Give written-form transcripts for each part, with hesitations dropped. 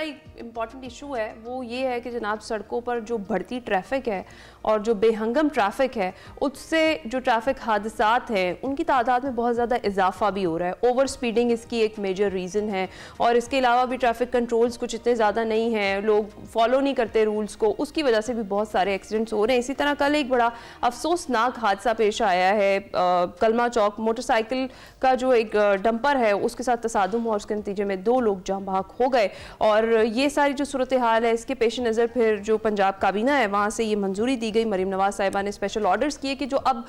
एक important issue है वो ये है कि जनाब सड़कों पर जो बढ़ती ट्रैफिक है और जो बेहंगम ट्रैफिक है उससे जो ट्रैफिक हादसात हैं उनकी तादाद में बहुत ज़्यादा इजाफा भी हो रहा है। ओवर स्पीडिंग इसकी एक मेजर रीज़न है और इसके अलावा भी ट्रैफिक कंट्रोल्स कुछ इतने ज़्यादा नहीं हैं, लोग फॉलो नहीं करते रूल्स को, उसकी वजह से भी बहुत सारे एक्सीडेंट्स हो रहे हैं। इसी तरह कल एक बड़ा अफसोसनाक हादसा पेश आया है कलमा चौक, मोटरसाइकिल का जो एक डंपर है उसके साथ तसादुम हुआ, उसके नतीजे में 2 लोग जाँ बहक हो गए। और ये सारी जो सूरत हाल है इसके पेश नज़र फिर जो पंजाब काबीना है वहाँ से ये मंजूरी दी गई, मरीम नवाज साहिबा ने स्पेशल ऑर्डर्स किए कि जो अब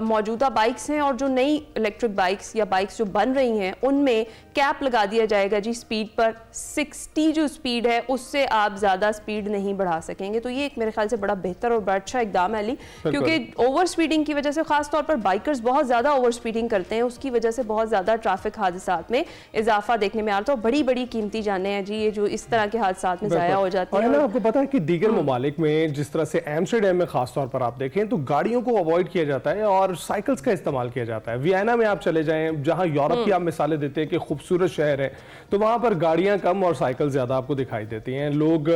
मौजूदा बाइक्स हैं और जो नई इलेक्ट्रिक बाइक्स या बाइक्स जो बन रही हैं उनमें कैप लगा दिया जाएगा जी स्पीड पर। 60 जो स्पीड है उससे आप ज़्यादा स्पीड नहीं बढ़ा सकेंगे। तो ये एक मेरे ख्याल से बड़ा बेहतर और बड़ा अच्छा इकदाम है अली, क्योंकि ओवर स्पीडिंग की वजह से खासतौर पर बाइकर्स बहुत ज़्यादा ओवर स्पीडिंग करते हैं, उसकी वजह से बहुत ज़्यादा ट्रैफिक हादसात में इजाफा देखने में आ रहा था। बड़ी बड़ी कीमती जाने हैं जी ये जो इस तरह के हादसात में ज़ाया हो जाती है। आपको पता है कि दीगर ममालिक में जिस तरह से एम्स्टर्डम में खासतौर पर आप देखें तो गाड़ियों को अवॉइड किया जाता है और साइकिल्स का इस्तेमाल किया जाता है। वियना में आप चले जाएं जहां यूरोप की आप मिसालें देते हैं कि खूबसूरत शहर है, तो वहां पर गाड़ियां कम और साइकिल ज्यादा आपको दिखाई देती हैं। लोग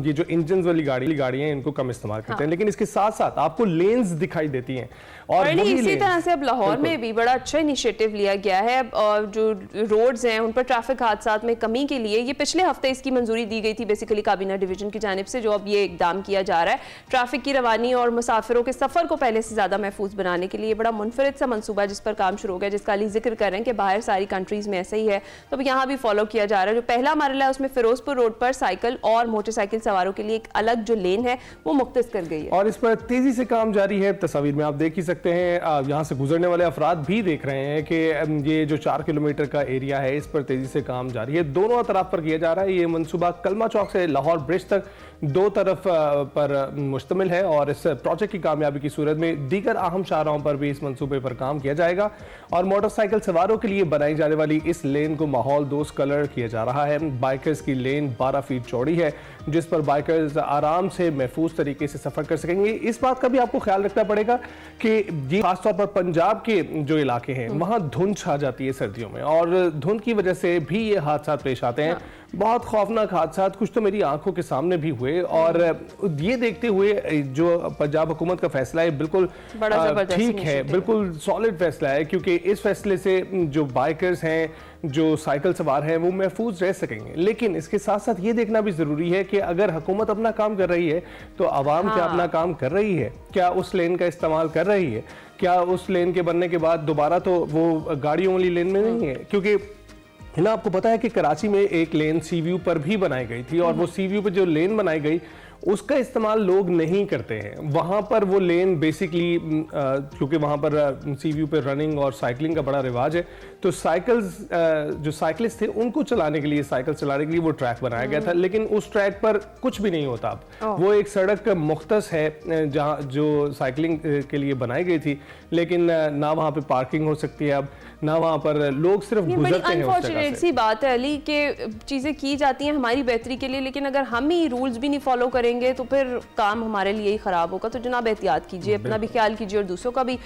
ये जो इंजन वाली गाड़ियां हैं इनको कम इस्तेमाल करते हैं, लेकिन इसके साथ साथ आपको लेन्स दिखाई देती हैं। और इसी तरह से अब लाहौर में भी बड़ा अच्छा इनिशिएटिव लिया गया है और जो रोड्स हैं उन पर ट्रैफिक हादसात में कमी के लिए ये पिछले हफ्ते इसकी मंजूरी दी गई थी बेसिकली काबीना डिवीजन की जानिब से, जो अब ये इकदाम किया जा रहा है ट्रैफिक की रवानी और मुसाफिरों के सफर को पहले से ज्यादा महफूज बनाने के लिए। बड़ा मुनफरिद सा मंसूबा जिस पर काम शुरू हो गया, जिसका अली जिक्र कर रहे हैं कि बाहर सारी कंट्रीज में ऐसा ही है, तो अब यहाँ भी फॉलो किया जा रहा है। जो पहला मरहला है उसमें फिरोजपुर रोड पर साइकिल और मोटरसाइकिल सवारों के लिए एक अलग जो लेन है वो मुख्तस कर गई है और इस पर तेजी से काम जारी है। तस्वीर में आप देख ही सकते हैं, यहाँ से गुजरने वाले अफराद भी देख रहे हैं कि ये जो 4 किलोमीटर का एरिया है इस पर तेजी से काम जारी है। दोनों तरफ पर किया जा रहा है। ये मंसूबा कलमा चौक से लाहौर ब्रिज तक 2 तरफ पर मुश्तमिल है और इस प्रोजेक्ट की कामयाबी की सूरत में दीगर अहम शाहराहों पर भी इस मंसूबे पर काम किया जाएगा और मोटरसाइकिल सवारों के लिए बनाई जाने वाली इस लेन को माहौल दोस्त कलर किया जा रहा है। बाइकर्स की लेन 12 फीट चौड़ी है जिस पर बाइकर्स आराम से महफूज तरीके से सफर कर सकेंगे। इस बात का भी आपको ख्याल रखना पड़ेगा कि ये खासतौर पर पंजाब के जो इलाके हैं वहां धुंध छा जाती है सर्दियों में और धुंध की वजह से भी ये हादसा पेश आते हैं। बहुत खौफनाक हादसा कुछ तो मेरी आंखों के सामने भी हुए और ये देखते हुए जो पंजाब हुकूमत का फैसला है बिल्कुल ठीक है, बिल्कुल सॉलिड फैसला है, क्योंकि इस फैसले से जो बाइकर्स हैं जो साइकिल सवार हैं वो महफूज रह सकेंगे। लेकिन इसके साथ साथ ये देखना भी जरूरी है कि अगर हुकूमत अपना काम कर रही है तो आवाम क्या अपना काम कर रही है, क्या उस लेन का इस्तेमाल कर रही है, क्या उस लेन के बनने के बाद दोबारा तो वो गाड़ियों वाली लेन में नहीं है। क्योंकि ना आपको पता है कि कराची में एक लेन सी व्यू पर भी बनाई गई थी और वो सी व्यू पर जो लेन बनाई गई उसका इस्तेमाल लोग नहीं करते हैं। वहाँ पर वो लेन बेसिकली क्योंकि वहाँ पर सी व्यू पे रनिंग और साइकिलिंग का बड़ा रिवाज है, तो साइकिल्स जो साइकिलिस्ट थे उनको चलाने के लिए, साइकिल चलाने के लिए वो ट्रैक बनाया गया था, लेकिन उस ट्रैक पर कुछ भी नहीं होता अब। वो एक सड़क मुख्तस है जहाँ जो साइकिलिंग के लिए बनाई गई थी, लेकिन ना वहाँ पे पार्किंग हो सकती है अब, ना वहाँ पर लोग सिर्फ गुजरते हैं। अनफॉर्चुनेट सी बात है अली कि चीज़ें की जाती हैं हमारी बेहतरी के लिए, लेकिन अगर हम ही रूल्स भी नहीं फॉलो करेंगे तो फिर काम हमारे लिए ही ख़राब होगा। तो जनाब एहतियात कीजिए, अपना भी ख्याल कीजिए और दूसरों का भी